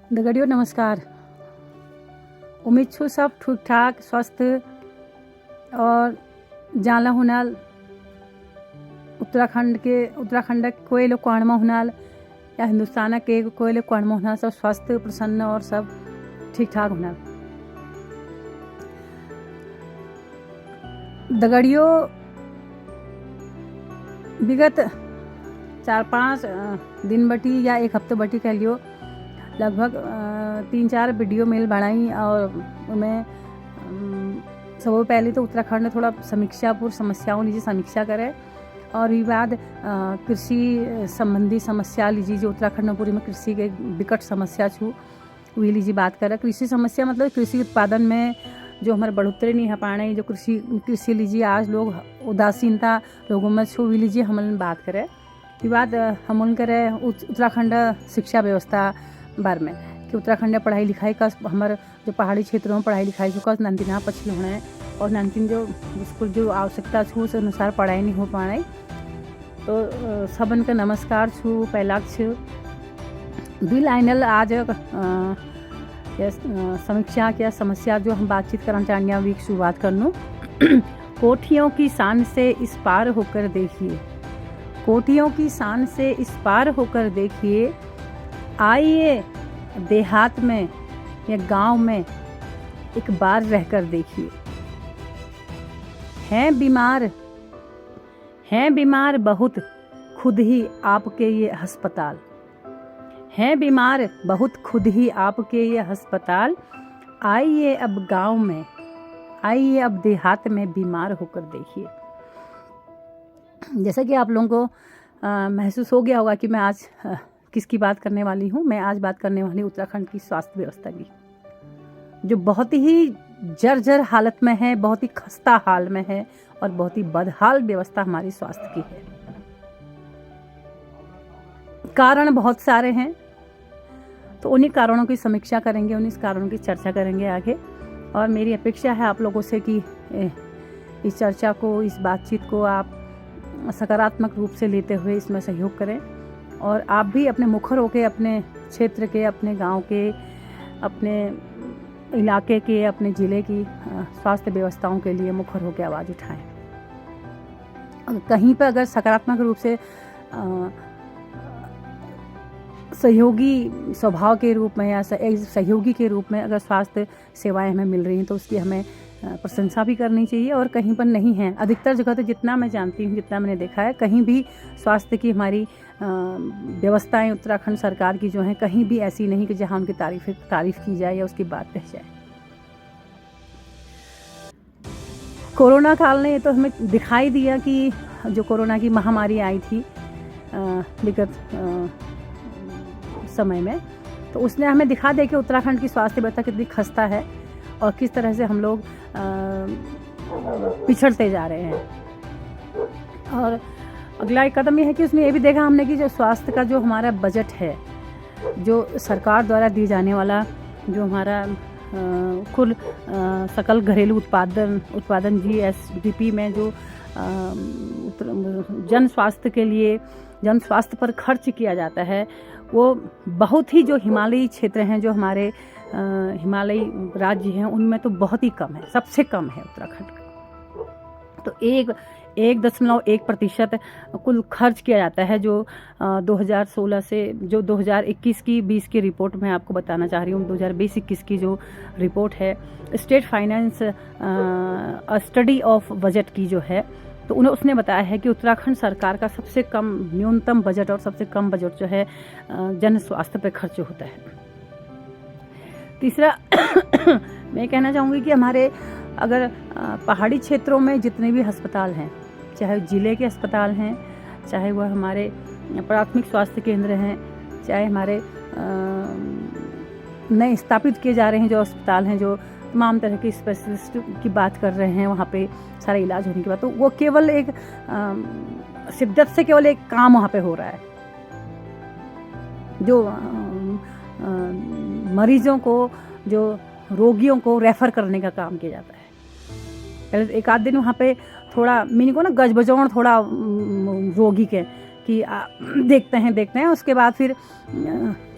दगड़ियों नमस्कार। उम्मीद छू सब ठीक ठाक स्वस्थ और जाला हुनाल उत्तराखंड कोई लोग क्वाणमा हुनाल या हिंदुस्तान के कोई लोग क्वाणमा हुनाल सब स्वस्थ प्रसन्न और सब ठीक ठाक हुनाल। दगड़ियों विगत 4-5 दिन बटी या एक हफ्ते बटी कह लियो लगभग 3-4 वीडियो मेल बढ़ाई और मैं सबसे पहले तो उत्तराखंड थोड़ा समीक्षापूर्ण समस्याओं लीजिए समीक्षा करे और ये बाद कृषि संबंधी समस्या लीजिए जो उत्तराखंड पूरी में कृषि के विकट समस्या छू वही लीजिए बात करे। कृषि समस्या मतलब कृषि उत्पादन में जो हमारे बढ़ोतरी नहीं है पाने जो कृषि लीजिए आज लोग उदासीनता लोगों में छू वही लीजिए हम बात करें। ये बात हम करें उत्तराखंड शिक्षा व्यवस्था बारे में कि उत्तराखंड पढ़ाई लिखाई का हमारे जो पहाड़ी क्षेत्रों में पढ़ाई लिखाई का नंतिना पछली होना है और नंतिन जो स्कूल जो आवश्यकता छू उस अनुसार पढ़ाई नहीं हो पाई। तो सबन का नमस्कार छू पहला छू दुई लाइनल आज समीक्षा क्या समस्या जो हम बातचीत करना चाहेंगे अभी शुरुआत करनू। कोठियों की शान से इस पार होकर देखिए, कोठियों की शान से इस पार होकर देखिए, आइए देहात में या गांव में एक बार रहकर देखिए। हैं बीमार बहुत खुद ही आपके ये अस्पताल, हैं बीमार बहुत खुद ही आपके ये अस्पताल, आइए अब गांव में, आइए अब देहात में बीमार होकर देखिए। जैसा कि आप लोगों को महसूस हो गया होगा कि मैं आज किसकी बात करने वाली हूँ। मैं आज बात करने वाली उत्तराखंड की स्वास्थ्य व्यवस्था की जो बहुत ही जर्जर हालत में है, बहुत ही खस्ता हाल में है और बहुत ही बदहाल व्यवस्था हमारी स्वास्थ्य की है। कारण बहुत सारे हैं तो उन्हीं कारणों की समीक्षा करेंगे, उन्हीं कारणों की चर्चा करेंगे आगे। और मेरी अपेक्षा है आप लोगों से कि इस चर्चा को, इस बातचीत को आप सकारात्मक रूप से लेते हुए इसमें सहयोग करें और आप भी अपने मुखर होकर अपने क्षेत्र के, अपने गांव के, अपने इलाके के, अपने ज़िले की स्वास्थ्य व्यवस्थाओं के लिए मुखर होकर आवाज़ उठाएं। कहीं पर अगर सकारात्मक रूप से सहयोगी स्वभाव के रूप में या सहयोगी के रूप में अगर स्वास्थ्य सेवाएं हमें मिल रही हैं तो उसकी हमें प्रशंसा भी करनी चाहिए। और कहीं पर नहीं है, अधिकतर जगह तो जितना मैं जानती हूँ, जितना मैंने देखा है, कहीं भी स्वास्थ्य की हमारी व्यवस्थाएं उत्तराखंड सरकार की जो हैं कहीं भी ऐसी नहीं कि जहां उनकी तारीफ की जाए या उसकी बात कही जाए। कोरोना काल ने तो हमें दिखाई दिया कि जो कोरोना की महामारी आई थी विगत समय में, तो उसने हमें दिखा दिया कि उत्तराखंड की स्वास्थ्य व्यवस्था कितनी खस्ता है और किस तरह से हम लोग पिछड़ते जा रहे हैं। और अगला एक कदम यह है कि उसमें ये भी देखा हमने कि जो स्वास्थ्य का जो हमारा बजट है, जो सरकार द्वारा दी जाने वाला जो हमारा कुल सकल घरेलू उत्पादन GSDP में जो जन स्वास्थ्य के लिए, जन स्वास्थ्य पर खर्च किया जाता है वो बहुत ही जो हिमालयी क्षेत्र हैं, जो हमारे हिमालयी राज्य हैं, उनमें तो बहुत ही कम है, सबसे कम है उत्तराखंड का। तो 1.1% कुल खर्च किया जाता है जो 2016 से जो 2021 की 20 की रिपोर्ट मैं आपको बताना चाह रही हूँ। 2020-21 की जो रिपोर्ट है state finance study of budget की जो है, तो उसने बताया है कि उत्तराखंड सरकार का सबसे कम न्यूनतम बजट और सबसे कम बजट जो है जन स्वास्थ्य पर खर्च होता है। तीसरा मैं कहना चाहूँगी कि हमारे अगर पहाड़ी क्षेत्रों में जितने भी अस्पताल हैं, चाहे ज़िले के अस्पताल हैं, चाहे वह हमारे प्राथमिक स्वास्थ्य केंद्र हैं, चाहे हमारे नए स्थापित किए जा रहे हैं जो अस्पताल हैं, जो तमाम तरह के स्पेशलिस्ट की बात कर रहे हैं, वहाँ पे सारा इलाज होने के बाद, तो वो केवल एक शिद्दत से केवल एक काम वहाँ पे हो रहा है जो मरीजों को, जो रोगियों को रेफ़र करने का काम किया जाता है। पहले एक आध दिन वहाँ पे थोड़ा मीनी को ना गज बजौड़ थोड़ा रोगी के कि देखते हैं, उसके बाद फिर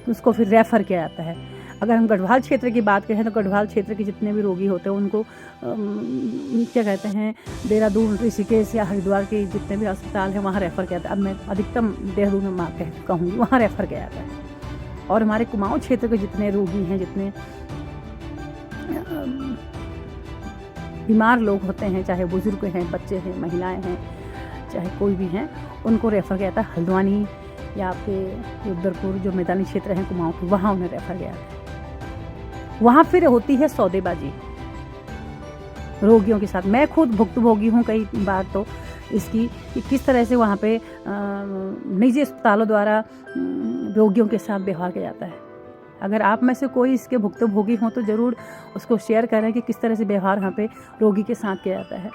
उसको फिर रेफ़र किया जाता है। अगर हम गढ़वाल क्षेत्र की बात करें तो गढ़वाल क्षेत्र के जितने भी रोगी होते हैं उनको क्या कहते हैं, देहरादून, ऋषिकेश या हरिद्वार के जितने भी अस्पताल हैं वहाँ रेफ़र किया जाता है। अब मैं अधिकतम देहरादून में कहूँगी वहाँ रेफ़र किया जाता है। और हमारे कुमाऊँ क्षेत्र के जितने रोगी हैं, जितने बीमार लोग होते हैं, चाहे बुज़ुर्ग हैं, बच्चे हैं, महिलाएं हैं, चाहे कोई भी हैं, उनको रेफ़र किया जाता है हल्द्वानी या आपके रुद्रपुर जो मैदानी क्षेत्र हैं कुमाऊँ के, वहाँ उन्हें रेफ़र किया जाता है। वहाँ फिर होती है सौदेबाजी रोगियों के साथ। मैं खुद भुक्तभोगी हूँ कई बार तो इसकी, कि किस तरह से वहाँ पे निजी अस्पतालों द्वारा रोगियों के साथ व्यवहार किया जाता है। अगर आप में से कोई इसके भुक्तभोगी हों तो ज़रूर उसको शेयर करें कि किस तरह से व्यवहार वहाँ पे रोगी के साथ किया जाता है,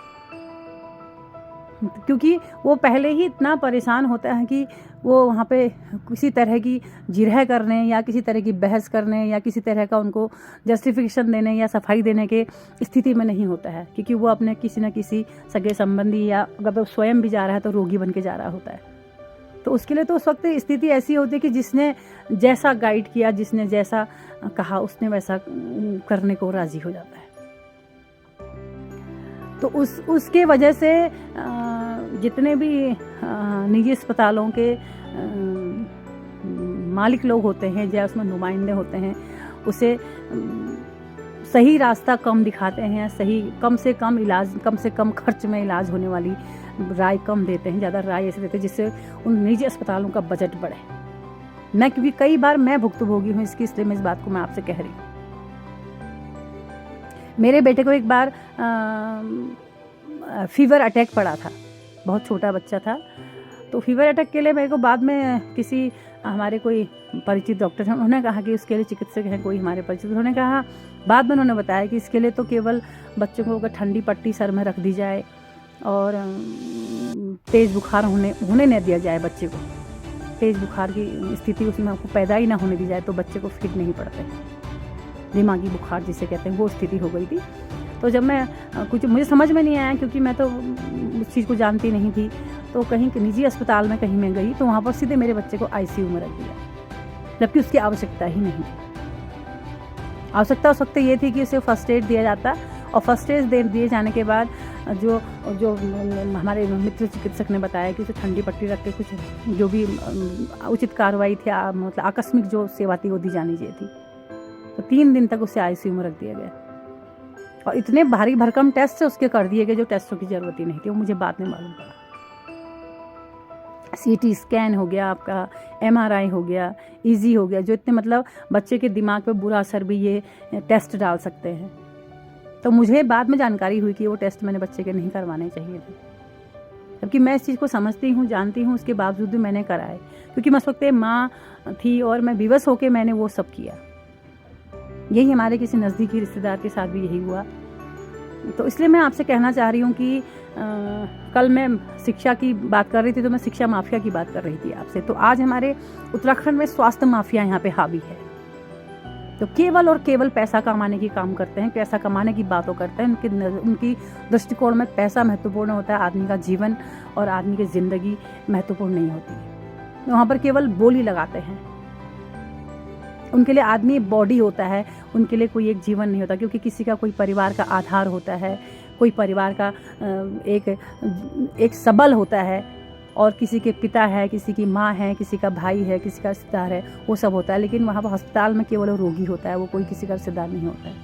क्योंकि वो पहले ही इतना परेशान होता है कि वो वहाँ पे किसी तरह की जिरह करने या किसी तरह की बहस करने या किसी तरह का उनको जस्टिफिकेशन देने या सफाई देने के स्थिति में नहीं होता है, क्योंकि वो अपने किसी न किसी सगे संबंधी या अगर वो स्वयं भी जा रहा है तो रोगी बन के जा रहा होता है। तो उसके लिए तो उस वक्त स्थिति ऐसी होती है कि जिसने जैसा गाइड किया, जिसने जैसा कहा, उसने वैसा करने को राज़ी हो जाता है। तो उसके वजह से जितने भी निजी अस्पतालों के मालिक लोग होते हैं या उसमें नुमाइंदे होते हैं, उसे सही रास्ता कम दिखाते हैं, सही कम से कम इलाज, कम से कम खर्च में इलाज होने वाली राय कम देते हैं, ज़्यादा राय ऐसे देते हैं जिससे उन निजी अस्पतालों का बजट बढ़े। मैं क्योंकि कई बार मैं भुक्तभोगी हूँ इसकी, इसलिए मैं इस बात को मैं आपसे कह रही हूँ। मेरे बेटे को एक बार फीवर अटैक पड़ा था, बहुत छोटा बच्चा था। तो फीवर अटैक के लिए मेरे को बाद में किसी हमारे कोई परिचित डॉक्टर हैं, उन्होंने कहा कि उसके लिए चिकित्सक हैं कोई हमारे परिचित, उन्होंने कहा, बाद में उन्होंने बताया कि इसके लिए तो केवल बच्चों को अगर ठंडी पट्टी सर में रख दी जाए और तेज़ बुखार होने न दिया जाए, बच्चे को तेज़ बुखार की स्थिति उसमें आपको पैदा ही ना होने दी जाए तो बच्चे को फिट नहीं पड़ते, दिमागी बुखार जिसे कहते हैं, वो स्थिति हो गई थी। तो जब मैं कुछ मुझे समझ में नहीं आया, क्योंकि मैं तो उस चीज़ को जानती नहीं थी, तो कहीं निजी अस्पताल में कहीं मैं गई तो वहाँ पर सीधे मेरे बच्चे को आईसीयू में रख दिया, जबकि उसकी आवश्यकता ही नहीं थी। आवश्यकता उस वक्त ये थी कि उसे फर्स्ट एड दिया जाता, और फर्स्ट एड दिए जाने के बाद जो हमारे मित्र चिकित्सक ने बताया कि उसे ठंडी पट्टी रख के कुछ जो भी उचित कार्रवाई थी, मतलब आकस्मिक जो सेवा थी वो दी जानी चाहिए थी। तो 3 दिन तक उसे आईसीयू में रख दिया गया, और इतने भारी भरकम टेस्ट उसके कर दिए गए जो टेस्टों की ज़रूरत ही नहीं थी, वो मुझे बाद में मालूम पड़ा। सीटी स्कैन हो गया, आपका एमआरआई हो गया, ईजी हो गया, जो इतने मतलब बच्चे के दिमाग पे बुरा असर भी ये टेस्ट डाल सकते हैं। तो मुझे बाद में जानकारी हुई कि वो टेस्ट मैंने बच्चे के नहीं करवाने चाहिए थे, जबकि मैं इस चीज़ को समझती हूँ, जानती हूँ, उसके बावजूद भी मैंने कराए, क्योंकि मैं उस वक्त माँ थी और मैं विवश होकर मैंने वो सब किया। यही हमारे किसी नज़दीकी रिश्तेदार के साथ भी यही हुआ। तो इसलिए मैं आपसे कहना चाह रही हूँ कि कल मैं शिक्षा की बात कर रही थी तो मैं शिक्षा माफिया की बात कर रही थी आपसे। तो आज हमारे उत्तराखंड में स्वास्थ्य माफिया यहाँ पे हावी है, तो केवल और केवल पैसा कमाने की काम करते हैं, पैसा कमाने की बातों करते हैं। उनकी दृष्टिकोण में पैसा महत्वपूर्ण होता है, आदमी का जीवन और आदमी की ज़िंदगी महत्वपूर्ण नहीं होती है। वहाँ पर केवल बोली लगाते हैं। उनके लिए आदमी बॉडी होता है, उनके लिए कोई एक जीवन नहीं होता, क्योंकि किसी का कोई परिवार का आधार होता है, कोई परिवार का एक सबल होता है, और किसी के पिता है, किसी की माँ है, किसी का भाई है, किसी का रिश्तेदार है, वो सब होता है। लेकिन वहाँ पर अस्पताल में केवल रोगी होता है, वो कोई किसी का रिश्तेदार नहीं होता है।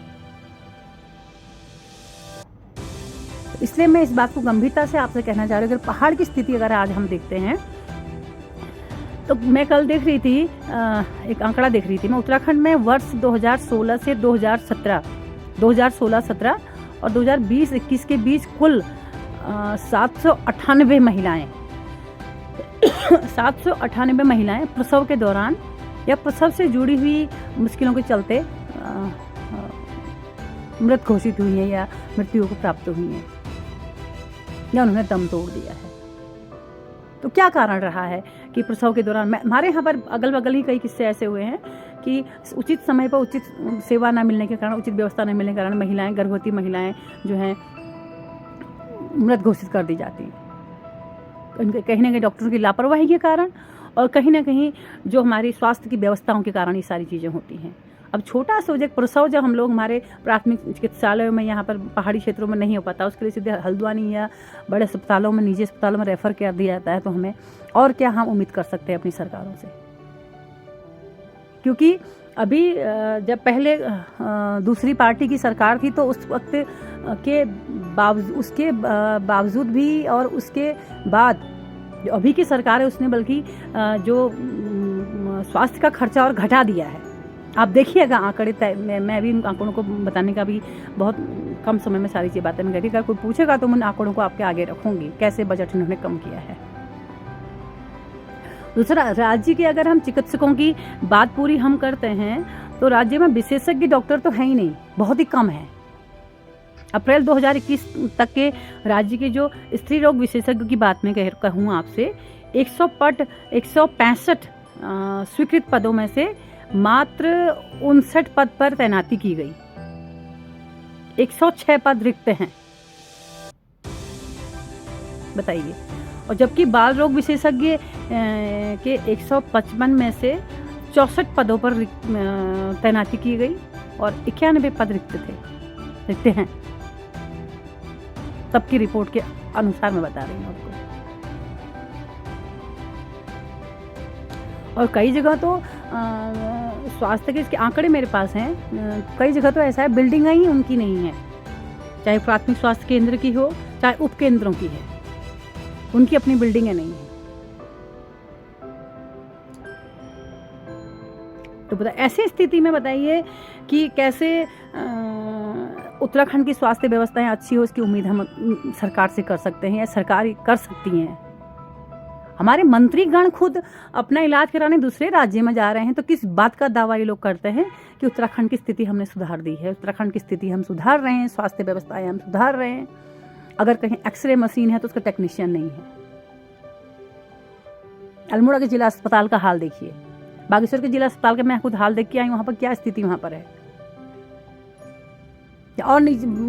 इसलिए मैं इस बात को गंभीरता से आपसे कहना चाह रही हूँ। अगर पहाड़ की स्थिति अगर आज हम देखते हैं, तो मैं कल देख रही थी, एक आंकड़ा देख रही थी मैं, उत्तराखंड में वर्ष 2016 से 2017 और 2020-21 के बीच कुल 798 महिलाएं 798 महिलाएं प्रसव के दौरान या प्रसव से जुड़ी हुई मुश्किलों के चलते मृत घोषित हुई हैं या मृत्यु को प्राप्त हुई हैं या उन्होंने दम तोड़ दिया है। तो क्या कारण रहा है कि प्रसव के दौरान, हमारे यहाँ पर अगल बगल ही कई किस्से ऐसे हुए हैं कि उचित समय पर उचित सेवा न मिलने के कारण, उचित व्यवस्था न मिलने के कारण महिलाएं, गर्भवती महिलाएं जो हैं मृत घोषित कर दी जाती हैं। उनके कहीं ना कहीं डॉक्टरों की लापरवाही के कारण और कहीं ना कहीं जो हमारी स्वास्थ्य की व्यवस्थाओं के कारण ये सारी चीज़ें होती हैं। अब छोटा सा एक प्रसव जब हम लोग हमारे प्राथमिक चिकित्सालयों में यहाँ पर पहाड़ी क्षेत्रों में नहीं हो पाता, उसके लिए सीधे हल्द्वानी या बड़े अस्पतालों में, निजी अस्पतालों में रेफ़र कर दिया जाता है, तो हमें और क्या हम उम्मीद कर सकते हैं अपनी सरकारों से। क्योंकि अभी जब पहले दूसरी पार्टी की सरकार थी तो उस वक्त के उसके बावजूद भी और उसके बाद जो अभी की सरकार है उसने बल्कि जो स्वास्थ्य का खर्चा और घटा दिया है। आप देखिएगा आंकड़े, मैं भी उन आंकड़ों को बताने का भी बहुत कम समय में सारी चीज़ बातें मैं कहती, अगर कोई पूछेगा तो मैं उन आंकड़ों को आपके आगे रखूंगी, कैसे बजट इन्होंने कम किया है। दूसरा, राज्य के अगर हम चिकित्सकों की बात पूरी हम करते हैं तो राज्य में विशेषज्ञ डॉक्टर तो है ही नहीं, बहुत ही कम है। अप्रैल 2021 तक के राज्य के जो स्त्री रोग विशेषज्ञ की बात मैं कहूँ आपसे, 165 स्वीकृत पदों में से मात्र 59 पद पर तैनाती की गई, 106 पद रिक्त हैं, बताइए। और जबकि बाल रोग विशेषज्ञ के 155 में से 64 पदों पर तैनाती की गई और 91 पद रिक्त हैं। तब की रिपोर्ट के अनुसार मैं बता रही हूँ आपको। और कई जगह तो स्वास्थ्य के इसके आंकड़े मेरे पास हैं, कई जगह तो ऐसा है बिल्डिंग ही उनकी नहीं है, चाहे प्राथमिक स्वास्थ्य केंद्र की हो चाहे उप केंद्रों की है, उनकी अपनी बिल्डिंगें नहीं है। तो बता ऐसी स्थिति में बताइए कि कैसे उत्तराखंड की स्वास्थ्य व्यवस्थाएं अच्छी हो, इसकी उम्मीद हम सरकार से कर सकते हैं या सरकार कर सकती हैं। हमारे मंत्रीगण खुद अपना इलाज कराने दूसरे राज्य में जा रहे हैं, तो किस बात का दावा ये लोग करते हैं कि उत्तराखंड की स्थिति हमने सुधार दी है, उत्तराखंड की स्थिति हम सुधार रहे हैं, स्वास्थ्य व्यवस्थाएं हम सुधार रहे हैं। अगर कहीं एक्सरे मशीन है तो उसका टेक्नीशियन नहीं है। अल्मोड़ा के जिला अस्पताल का हाल देखिए, बागेश्वर के जिला अस्पताल का मैं खुद हाल देख के आई, वहाँ पर क्या स्थिति वहाँ पर है। और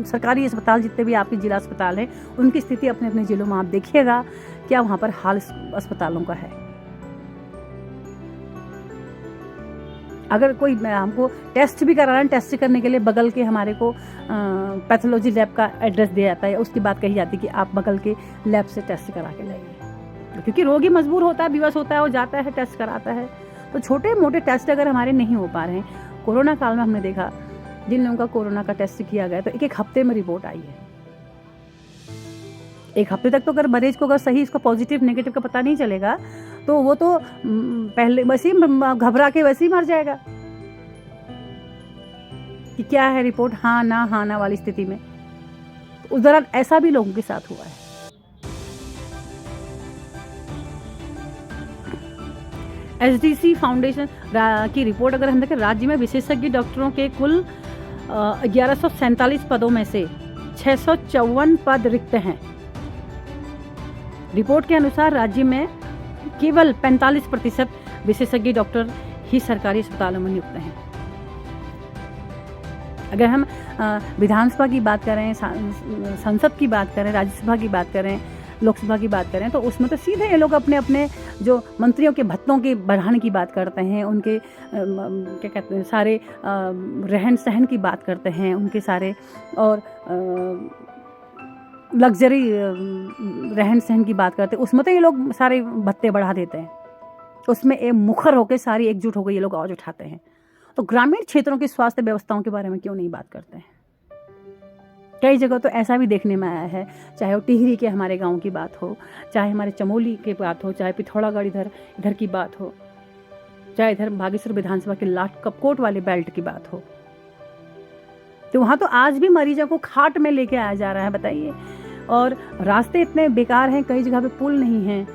सरकारी अस्पताल जितने भी आपके जिला अस्पताल है उनकी स्थिति अपने अपने जिलों में आप देखिएगा क्या वहाँ पर हाल अस्पतालों का है। अगर कोई हमको टेस्ट भी कराना है, टेस्ट करने के लिए बगल के हमारे को पैथोलॉजी लैब का एड्रेस दिया जाता है, उसकी बात कही जाती है कि आप बगल के लैब से टेस्ट करा के लाइए, क्योंकि रोगी मजबूर होता है, विवश होता है, वो जाता है टेस्ट कराता है। तो छोटे मोटे टेस्ट अगर हमारे नहीं हो पा रहे हैं, कोरोना काल में हमने देखा जिन लोगों का कोरोना का टेस्ट किया गया तो एक हफ्ते में रिपोर्ट आई है। एक हफ्ते तक तो अगर मरीज को अगर सही इसको पॉजिटिव नेगेटिव का पता नहीं चलेगा तो वो तो पहले वैसे ही घबरा के वैसे ही मर जाएगा कि क्या है रिपोर्ट, हाँ ना वाली स्थिति में। तो उस दौरान ऐसा भी लोगों के साथ हुआ है। एसडीसी फाउंडेशन की रिपोर्ट अगर हम देखें, राज्य में विशेषज्ञ डॉक्टरों के कुल 1147 पदों में से 654 पद रिक्त हैं। रिपोर्ट के अनुसार राज्य में केवल 45% विशेषज्ञ डॉक्टर ही सरकारी अस्पतालों में नियुक्त हैं। अगर हम विधानसभा की बात करें, संसद की बात करें, राज्यसभा की बात करें, लोकसभा की बात करें, तो उसमें तो सीधे ये लोग अपने अपने जो मंत्रियों के भत्तों के बढ़ाने की बात करते हैं, उनके क्या कहते हैं सारे रहन सहन की बात करते हैं, उनके सारे और लग्जरी रहन सहन की बात करते हैं, उसमें तो ये लोग सारे भत्ते बढ़ा देते हैं। उसमें एक मुखर होकर सारी एकजुट होकर ये लोग आवाज उठाते हैं। तो ग्रामीण क्षेत्रों की स्वास्थ्य व्यवस्थाओं के बारे में क्यों नहीं बात करते हैं? कई जगह तो ऐसा भी देखने में आया है, चाहे वो टिहरी के हमारे गांव की बात हो, चाहे हमारे चमोली की बात हो, चाहे पिथौरागढ़ इधर की बात हो, चाहे इधर बागेश्वर विधानसभा के लाट कपकोट वाले बेल्ट की बात हो, तो वहाँ तो आज भी मरीजों को खाट में लेके आया जा रहा है, बताइए। और रास्ते इतने बेकार हैं, कई जगह पे पुल नहीं हैं,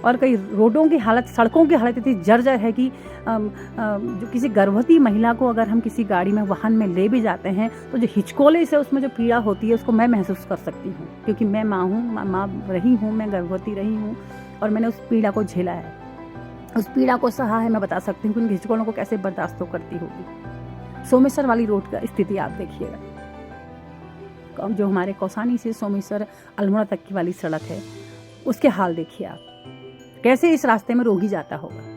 और कई रोडों की हालत, सड़कों की हालत इतनी जर्जर है कि जो किसी गर्भवती महिला को अगर हम किसी गाड़ी में वाहन में ले भी जाते हैं तो जो हिचकोले से उसमें जो पीड़ा होती है उसको मैं महसूस कर सकती हूँ, क्योंकि मैं माँ रही हूँ, मैं गर्भवती रही हूँ और मैंने उस पीड़ा को झेला है, उस पीड़ा को सहा है। मैं बता सकती हूँ कि उन हिचकोलों को कैसे बर्दाश्त तो करती होगी। सोमेश्वर वाली रोड का स्थिति आप देखिएगा, जो हमारे कौसानी से सोमेश्वर अल्मोड़ा तक की वाली सड़क है, उसके हाल देखिए आप, कैसे इस रास्ते में रोगी जाता होगा।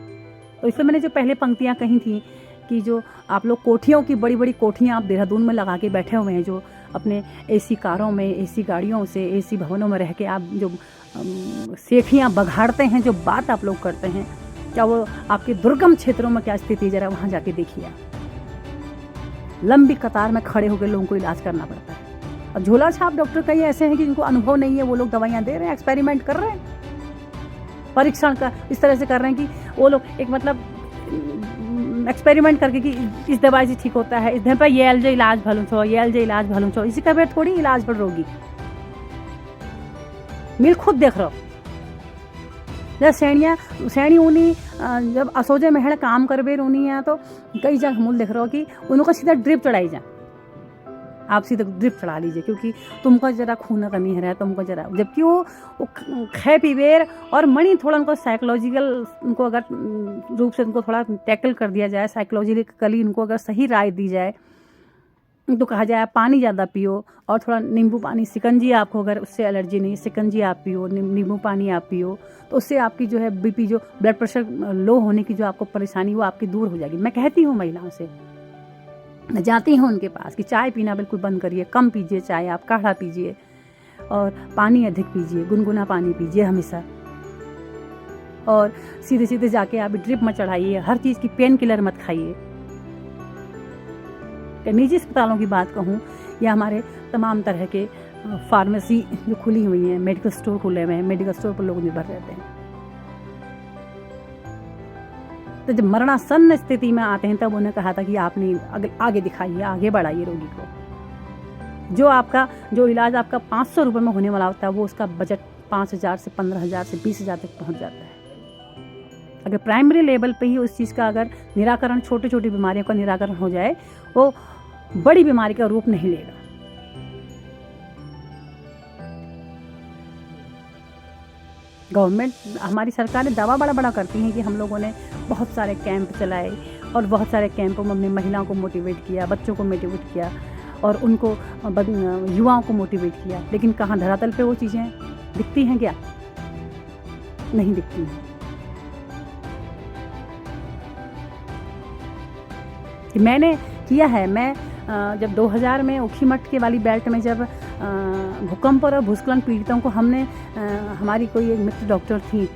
तो इसलिए मैंने जो पहले पंक्तियां कही थी कि जो आप लोग कोठियों की बड़ी बड़ी कोठियाँ आप देहरादून में लगा के बैठे हुए हैं, जो अपने एसी कारों में, एसी गाड़ियों से, एसी भवनों में रह के आप जो सेठियाँ बघाड़ते हैं, जो बात आप लोग करते हैं, क्या वो आपके दुर्गम क्षेत्रों में क्या स्थिति, जरा वहाँ जाके देखिए। लंबी कतार में खड़े होकर लोगों को इलाज करना पड़ता है। और झोला छाप डॉक्टर कई ऐसे हैं कि जिनको अनुभव नहीं है, वो लोग दवाइयाँ दे रहे हैं, एक्सपेरिमेंट कर रहे हैं, परीक्षण का इस तरह से कर रहे हैं कि वो लोग एक मतलब एक्सपेरिमेंट करके कि इस दवाई से ठीक होता है, इस दवाई पर ये एलजे इलाज भलूँ छो, ये एलजे इलाज भलूँ छो, इसी का बेट थोड़ी इलाज पर रोगी मिल खुद देख रहो। जब सैणी ऊनी जब असोजे मेहड़ काम करबे ऊनी है तो कई जगह मूल देख रहे हो कि उनको सीधा ड्रिप चढ़ाई जाए, आप सीधा ड्रिप चढ़ा लीजिए, क्योंकि तुमको जरा खून कमी है, तुमको जरा, जबकि वो खे पीबेर और मणि थोड़ा उनको साइकोलॉजिकल, उनको अगर रूप से उनको थोड़ा टैकल कर दिया जाए, साइकोलॉजिकली उनको अगर सही राय दी जाए तो कहा जाए पानी ज़्यादा पियो और थोड़ा नींबू पानी, शिकंजी, आपको अगर उससे एलर्जी नहीं, शिकंजी आप पियो, नींबू पानी आप पियो, तो उससे आपकी जो है बीपी, जो ब्लड प्रेशर लो होने की जो आपको परेशानी वो आपकी दूर हो जाएगी। मैं कहती हूँ महिलाओं से, जाती हूँ उनके पास कि चाय पीना बिल्कुल बंद करिए, कम पीजिए चाय, आप काढ़ा पीजिए और पानी अधिक पीजिए, गुनगुना पानी पीजिए हमेशा, और सीधे सीधे जाके आप ड्रिप मत चढ़ाइए, हर चीज़ की पेन किलर मत खाइए। निजी अस्पतालों की बात कहूँ या हमारे तमाम तरह के फार्मेसी जो खुली हुई हैं, मेडिकल स्टोर खुले हुए हैं, मेडिकल स्टोर पर लोग निर्भर रहते हैं। तो जब मरणासन्न स्थिति में आते हैं तब उन्हें कहा था कि आपने आगे दिखाइए, आगे बढ़ाइए रोगी को। जो इलाज आपका 500 रुपये में होने वाला होता है, वो उसका बजट 5,000 से 15,000 से 20,000 तक पहुंच जाता है। अगर प्राइमरी लेवल पे ही उस चीज़ का अगर निराकरण, छोटी छोटी बीमारियों का निराकरण हो जाए, वो बड़ी बीमारी का रूप नहीं लेगा। गवर्नमेंट, हमारी सरकारें दावा बड़ा बड़ा करती हैं कि हम लोगों ने बहुत सारे कैंप चलाए और बहुत सारे कैंपों में हमने महिलाओं को मोटिवेट किया, बच्चों को मोटिवेट किया और उनको युवाओं को मोटिवेट किया, लेकिन कहाँ धरातल पे वो चीज़ें दिखती हैं? क्या नहीं दिखती हैं। मैंने किया है, मैं जब 2000 में ऊखीमठ के वाली बेल्ट में जब भूकंप और भूस्खलन पीड़ितों को हमने, हमारी कोई एक मित्र डॉक्टर थी,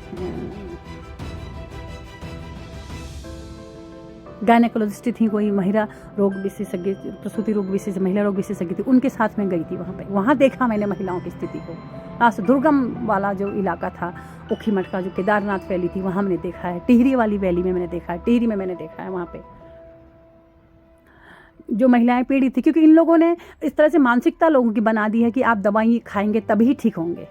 गायनेकोलॉजिस्ट थी, कोई महिला रोग विशेषज्ञ, प्रसूति रोग विशेषज्ञ, महिला रोग विशेषज्ञ थी, उनके साथ में गई थी वहाँ पे। वहाँ देखा मैंने महिलाओं की स्थिति को। खास दुर्गम वाला जो इलाका था ऊखीमठ का, जो केदारनाथ वैली थी, वहाँ मैंने देखा है। टिहरी वाली वैली में मैंने देखा है, टिहरी में मैंने देखा है, वहाँ पे जो महिलाएं पीड़ित थी, क्योंकि इन लोगों ने इस तरह से मानसिकता लोगों की बना दी है कि आप दवाई खाएंगे तभी ठीक होंगे।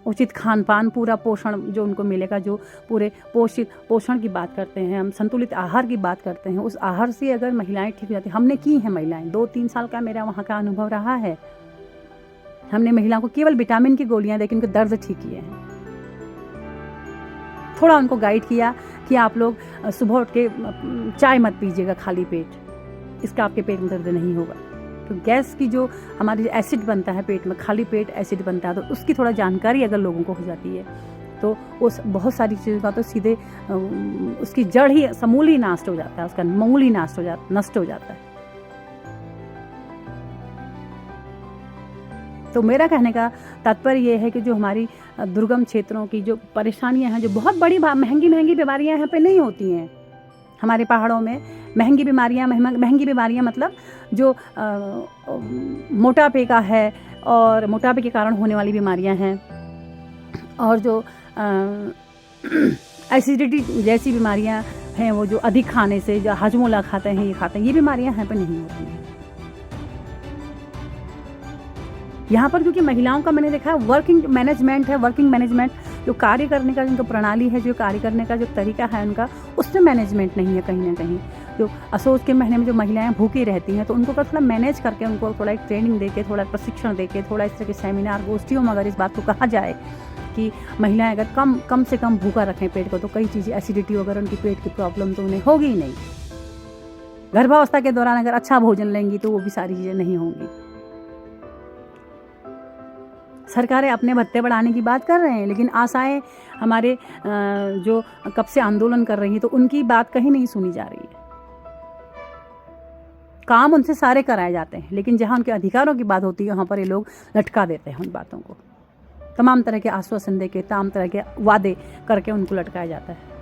उचित खान पान, पूरा पोषण जो उनको मिलेगा, जो पूरे पोषण की बात करते हैं हम, संतुलित आहार की बात करते हैं, उस आहार से अगर महिलाएं ठीक हो जाती, हमने की हैं महिलाएं, 2-3 साल का मेरा वहाँ का अनुभव रहा है। हमने महिलाओं को केवल विटामिन की गोलियां देकर उनके दर्द ठीक किए हैं। थोड़ा उनको गाइड किया कि आप लोग सुबह उठ के चाय मत पीजिएगा खाली पेट, इसका आपके पेट में दर्द नहीं होगा। तो गैस की जो हमारी एसिड बनता है पेट में, खाली पेट एसिड बनता है, तो उसकी थोड़ा जानकारी अगर लोगों को हो जाती है तो उस बहुत सारी चीज़ों का तो सीधे उसकी जड़ ही, समूल ही नष्ट हो जाता है, उसका मूल ही नष्ट हो जाता है। तो मेरा कहने का तात्पर्य ये है कि जो हमारी दुर्गम क्षेत्रों की जो परेशानियां हैं, जो बहुत बड़ी महंगी बीमारियां यहाँ पे नहीं होती हैं हमारे पहाड़ों में। महंगी बीमारियां मतलब जो मोटापे का है और मोटापे के कारण होने वाली बीमारियां हैं, और जो एसिडिटी जैसी बीमारियां हैं, वो जो अधिक खाने से, जो हजमोला खाते हैं, ये बीमारियां यहाँ पर नहीं होती हैं। यहाँ पर क्योंकि महिलाओं का मैंने देखा वर्किंग मैनेजमेंट जो कार्य करने का जिनका प्रणाली है, जो कार्य करने का जो तरीका है उनका, उसमें मैनेजमेंट नहीं है कहीं ना कहीं। जो असोज के महीने में जो महिलाएं भूखी रहती हैं, तो उनको थोड़ा मैनेज करके, उनको थोड़ा एक ट्रेनिंग देके, थोड़ा प्रशिक्षण देके, थोड़ा इस तरह के सेमिनार गोष्ठियों में अगर इस बात को कहा जाए कि महिलाएं अगर कम से कम भूखा रखें पेट को, तो कई चीज़ें, एसिडिटी वगैरह, उनकी पेट की प्रॉब्लम तो उन्हें होगी ही नहीं। गर्भावस्था के दौरान अगर अच्छा भोजन लेंगी तो वो भी सारी चीज़ें नहीं होंगी। सरकारें अपने भत्ते बढ़ाने की बात कर रहे हैं, लेकिन आशाएं हमारे जो कब से आंदोलन कर रही हैं, तो उनकी बात कहीं नहीं सुनी जा रही है। काम उनसे सारे कराए जाते हैं, लेकिन जहाँ उनके अधिकारों की बात होती है वहाँ पर ये लोग लटका देते हैं उन बातों को। तमाम तरह के आश्वासन दे के, तमाम तरह के वादे करके उनको लटकाया जाता है।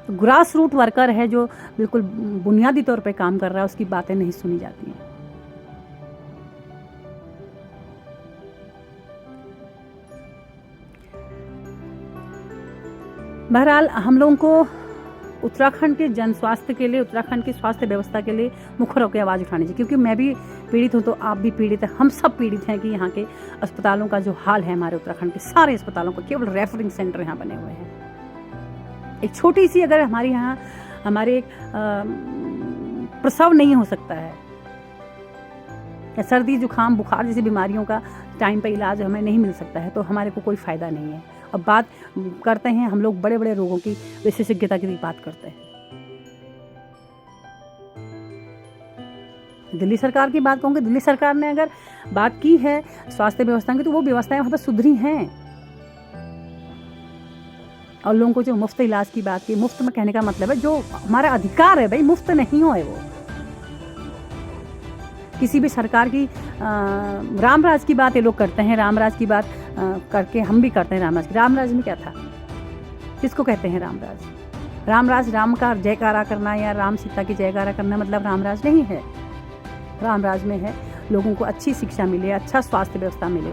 तो ग्रास रूट वर्कर है जो बिल्कुल बुनियादी तौर पे काम कर रहा है, उसकी बातें नहीं सुनी जाती हैं। बहरहाल हम लोगों को उत्तराखंड के जन स्वास्थ्य के लिए, उत्तराखंड की स्वास्थ्य व्यवस्था के लिए मुखर होकर आवाज़ उठानी चाहिए, क्योंकि मैं भी पीड़ित हूँ तो आप भी पीड़ित हैं, हम सब पीड़ित हैं कि यहाँ के अस्पतालों का जो हाल है, हमारे उत्तराखंड के सारे अस्पतालों का, केवल रेफरिंग सेंटर यहाँ बने हुए हैं। एक छोटी सी अगर हमारे यहाँ हमारे प्रसव नहीं हो सकता है, या सर्दी जुकाम बुखार जैसी बीमारियों का टाइम पे इलाज हमें नहीं मिल सकता है, तो हमारे को कोई फ़ायदा नहीं है। अब बात करते हैं हम लोग बड़े बड़े रोगों की विशेषज्ञता की बात करते हैं। दिल्ली सरकार की बात कहूँगी, दिल्ली सरकार ने अगर बात की है स्वास्थ्य व्यवस्था की, तो वो व्यवस्थाएं वहाँ पर सुधरी हैं। और लोगों को जो मुफ्त इलाज की बात की, मुफ्त में कहने का मतलब है जो हमारा अधिकार है भाई, मुफ्त नहीं हो है वो। किसी भी सरकार की रामराज की बात ये लोग करते हैं, रामराज की बात करके हम भी करते हैं रामराज की। रामराज में क्या था, किसको कहते हैं रामराज? रामराज राम का जयकारा करना या राम सीता की जयकारा करना मतलब रामराज नहीं है। रामराज में है लोगों को अच्छी शिक्षा मिले, अच्छा स्वास्थ्य व्यवस्था मिले,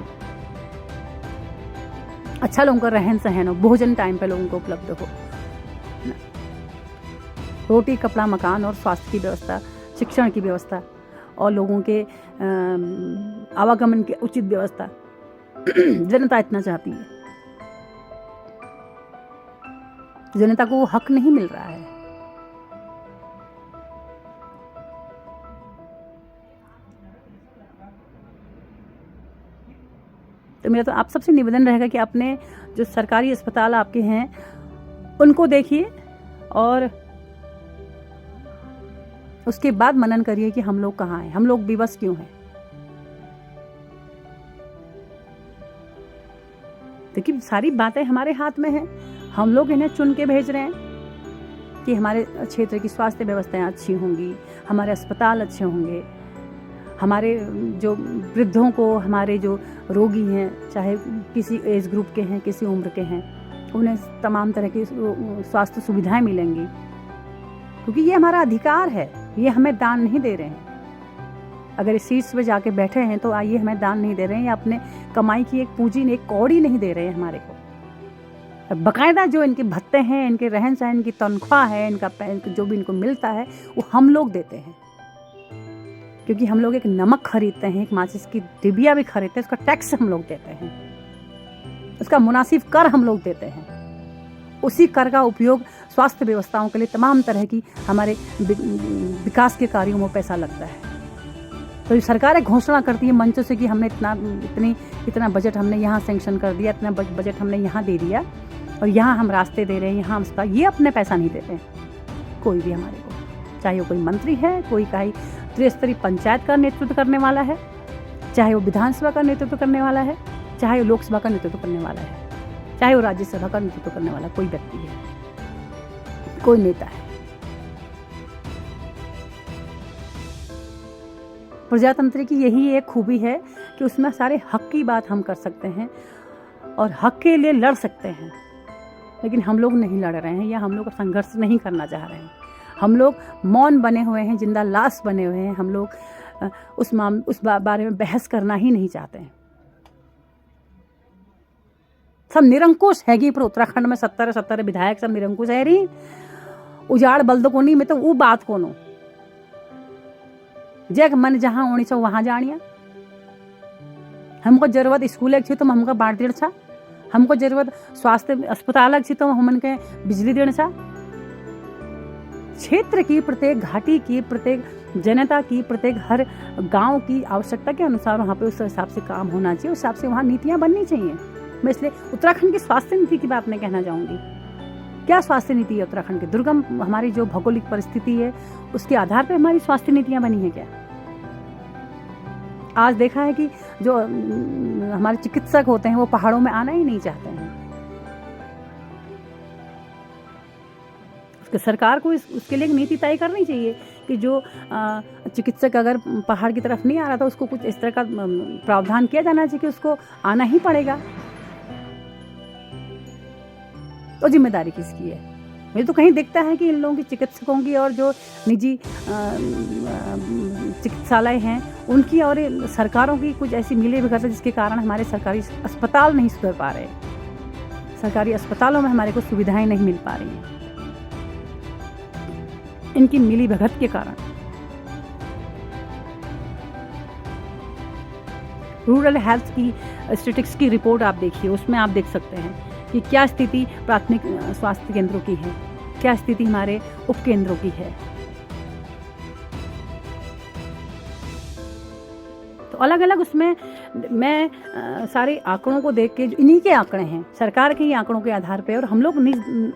अच्छा लोगों का रहन सहन हो, भोजन टाइम पे लोगों को उपलब्ध हो, रोटी कपड़ा मकान और स्वास्थ्य की व्यवस्था, शिक्षण की व्यवस्था और लोगों के आवागमन की उचित व्यवस्था जनता इतना चाहती है। जनता को वो हक नहीं मिल रहा है। तो मेरा तो आप सबसे निवेदन रहेगा कि अपने जो सरकारी अस्पताल आपके हैं उनको देखिए और उसके बाद मनन करिए कि हम लोग कहाँ हैं, हम लोग विवश क्यों हैं। देखिए सारी बातें हमारे हाथ में हैं, हम लोग इन्हें चुन के भेज रहे हैं कि हमारे क्षेत्र की स्वास्थ्य व्यवस्थाएं अच्छी होंगी, हमारे अस्पताल अच्छे होंगे, हमारे जो वृद्धों को, हमारे जो रोगी हैं, चाहे किसी एज ग्रुप के हैं, किसी उम्र के हैं, उन्हें तमाम तरह की स्वास्थ्य सुविधाएं मिलेंगी, क्योंकि ये हमारा अधिकार है, ये हमें दान नहीं दे रहे हैं। अगर इस सीट्स पे जाके बैठे हैं तो आइए हमें दान नहीं दे रहे हैं, या अपने कमाई की एक पूंजी एक कौड़ी नहीं दे रहे हैं हमारे को। बकायदा जो इनके भत्ते हैं, इनके रहन सहन, इनकी तनख्वाह है, इनका जो भी इनको मिलता है वो हम लोग देते हैं, क्योंकि हम लोग एक नमक खरीदते हैं, एक माचिस की डिबिया भी खरीदते हैं, उसका टैक्स हम लोग देते हैं, उसका मुनासिब कर हम लोग देते हैं। उसी कर का उपयोग स्वास्थ्य व्यवस्थाओं के लिए, तमाम तरह की हमारे विकास के कार्यों में पैसा लगता है। तो सरकारें घोषणा करती है मंचों से कि हमने इतना बजट हमने यहाँ सेंक्शन कर दिया, इतना बजट हमने यहाँ दे दिया, और यहाँ हम रास्ते दे रहे हैं, यहाँ हम ये अपने पैसा नहीं देते हैं कोई भी हमारे को, चाहे वो कोई मंत्री है, कोई कहीं त्रिस्तरीय पंचायत का नेतृत्व करने वाला है, चाहे वो विधानसभा का नेतृत्व करने वाला है, चाहे वो लोकसभा का नेतृत्व करने वाला है, चाहे वो राज्यसभा का नेतृत्व करने वाला कोई व्यक्ति है, कोई नेता है। प्रजातंत्र की यही एक खूबी है कि उसमें सारे हक की बात हम कर सकते हैं और हक के लिए लड़ सकते हैं, लेकिन हम लोग नहीं लड़ रहे हैं या हम लोग संघर्ष नहीं करना चाह रहे हैं। हम लोग मौन बने हुए हैं, जिंदा लाश बने हुए हैं। हम लोग उस बारे में बहस करना ही नहीं चाहते हैं। सब निरंकुश है कि पर उत्तराखंड में 70 विधायक सब निरंकुश है रही, उजाड़ बल्दकोनी में तो वो बात कोनो जग मन जहाँ होनी छो वहाँ जानिया। हमको जरूरत स्कूल अच्छी तो हमको बांट देना छा, हमको जरूरत स्वास्थ्य अस्पताल अच्छी तो हमन के बिजली देना छा। क्षेत्र की प्रत्येक घाटी की, प्रत्येक जनता की, प्रत्येक हर गांव की आवश्यकता के अनुसार वहाँ पे उस हिसाब से काम होना चाहिए, उस हिसाब से वहाँ नीतियाँ बननी चाहिए। मैं इसलिए उत्तराखंड की स्वास्थ्य नीति की बात मैं कहना चाहूँगी। क्या स्वास्थ्य नीति है उत्तराखंड की? दुर्गम हमारी जो भौगोलिक परिस्थिति है उसके आधार पर हमारी स्वास्थ्य नीतियाँ बनी है क्या? आज देखा है कि जो हमारे चिकित्सक होते हैं वो पहाड़ों में आना ही नहीं चाहते हैं। तो सरकार को उसके लिए एक नीति तय करनी चाहिए कि जो चिकित्सक अगर पहाड़ की तरफ नहीं आ रहा तो उसको कुछ इस तरह का प्रावधान किया जाना चाहिए कि उसको आना ही पड़ेगा। तो जिम्मेदारी किसकी है? मुझे तो कहीं दिखता है कि इन लोगों की, चिकित्सकों की और जो निजी चिकित्सालय हैं उनकी और सरकारों की कुछ ऐसी मिली भगत है जिसके कारण हमारे सरकारी अस्पताल नहीं सुधर पा रहे। सरकारी अस्पतालों में हमारे को सुविधाएं नहीं मिल पा रही हैं, इनकी मिली भगत के कारण। रूरल हेल्थ की स्टेटिस्टिक्स की रिपोर्ट आप देखिए, उसमें आप देख सकते हैं कि क्या स्थिति प्राथमिक स्वास्थ्य केंद्रों की है, क्या स्थिति हमारे उपकेंद्रों की है। तो अलग अलग उसमें मैं सारे आंकड़ों को देख के, इन्हीं के आंकड़े हैं, सरकार के ही आंकड़ों के आधार पे, और हम लोग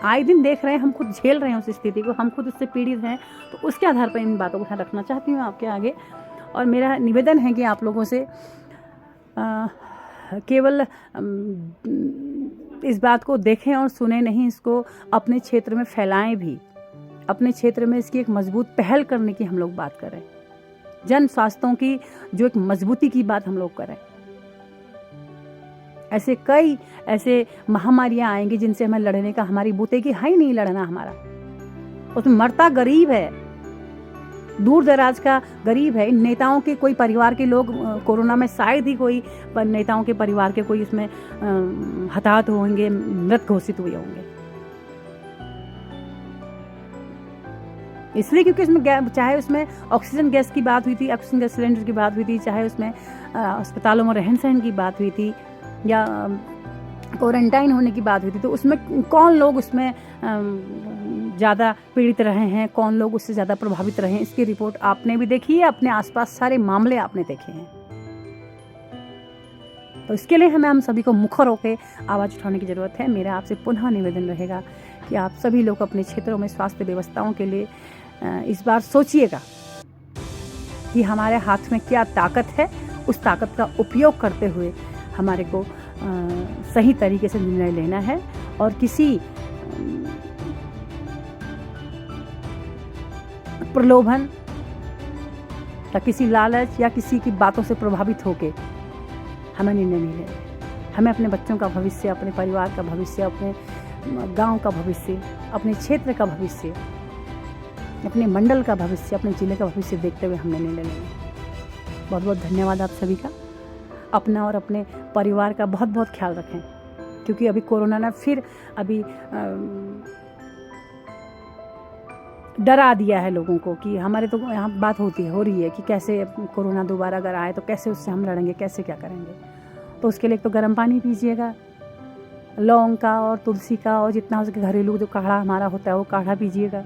आए दिन देख रहे हैं, हम खुद झेल रहे हैं उस स्थिति को, हम खुद उससे पीड़ित हैं, तो उसके आधार पर इन बातों को ध्यान रखना चाहती हूँ आपके आगे। और मेरा निवेदन है कि आप लोगों से केवल इस बात को देखें और सुने नहीं, इसको अपने क्षेत्र में फैलाएं भी, अपने क्षेत्र में इसकी एक मजबूत पहल करने की हम लोग बात करें, जन स्वास्थ्यों की जो एक मजबूती की बात हम लोग करें। ऐसे कई ऐसे महामारियां आएंगी जिनसे हमें लड़ने का, हमारी बूते की है ही नहीं लड़ना हमारा, उसमें मरता गरीब है, दूर दराज का गरीब है। इन नेताओं के कोई परिवार के लोग कोरोना में, शायद ही कोई नेताओं के परिवार के कोई इसमें हताहत होंगे, मृत घोषित हुए होंगे, इसलिए क्योंकि उसमें चाहे उसमें ऑक्सीजन गैस की बात हुई थी, ऑक्सीजन गैस सिलेंडर की बात हुई थी, चाहे उसमें अस्पतालों में रहन सहन की बात हुई थी या क्वारंटाइन होने की बात हुई थी, तो उसमें कौन लोग उसमें ज़्यादा पीड़ित रहे हैं, कौन लोग उससे ज़्यादा प्रभावित रहे हैं, इसकी रिपोर्ट आपने भी देखी है, अपने आसपास सारे मामले आपने देखे हैं। तो इसके लिए हम सभी को मुखर होकर आवाज़ उठाने की ज़रूरत है। मेरा आपसे पुनः निवेदन रहेगा कि आप सभी लोग अपने क्षेत्रों में स्वास्थ्य व्यवस्थाओं के लिए इस बार सोचिएगा कि हमारे हाथ में क्या ताकत है, उस ताकत का उपयोग करते हुए हमारे को सही तरीके से निर्णय लेना है, और किसी प्रलोभन या किसी लालच या किसी की बातों से प्रभावित होके हमें निर्णय नहीं लेना। हमें अपने बच्चों का भविष्य, अपने परिवार का भविष्य, अपने गांव का भविष्य, अपने क्षेत्र का भविष्य, अपने मंडल का भविष्य, अपने जिले का भविष्य देखते हुए हमने निर्णय लेना। बहुत बहुत धन्यवाद आप सभी का। अपना और अपने परिवार का बहुत बहुत ख्याल रखें, क्योंकि अभी कोरोना ने फिर अभी डरा दिया है लोगों को कि हमारे तो यहाँ बात हो रही है कि कैसे कोरोना दोबारा अगर आए तो कैसे उससे हम लड़ेंगे, कैसे क्या करेंगे। तो उसके लिए तो गर्म पानी पीजिएगा, लौंग का और तुलसी का, और जितना हो सके घरेलू जो काढ़ा हमारा होता है वो काढ़ा पीजिएगा,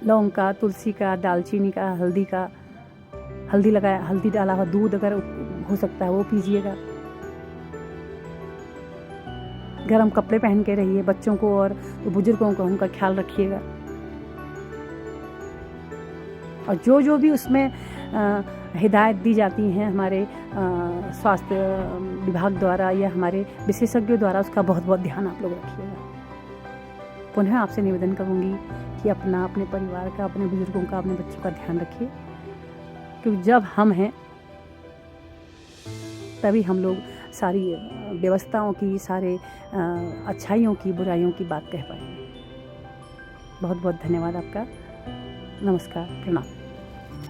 लौंग का, तुलसी का, दालचीनी का, हल्दी डाला हुआ दूध अगर हो सकता है वो पीजिएगा। गर्म कपड़े पहन के रहिए, बच्चों को और बुजुर्गों को उनका ख्याल रखिएगा। और जो भी उसमें हिदायत दी जाती हैं हमारे स्वास्थ्य विभाग द्वारा या हमारे विशेषज्ञों द्वारा, उसका बहुत बहुत ध्यान आप लोग रखिएगा। पुनः आपसे निवेदन करूँगी कि अपना, अपने परिवार का, अपने बुजुर्गों का, अपने बच्चों का ध्यान रखिए, क्योंकि जब हम हैं तभी हम लोग सारी व्यवस्थाओं की, सारे अच्छाइयों की, बुराइयों की बात कह पाएंगे। बहुत बहुत धन्यवाद आपका। नमस्कार, प्रणाम।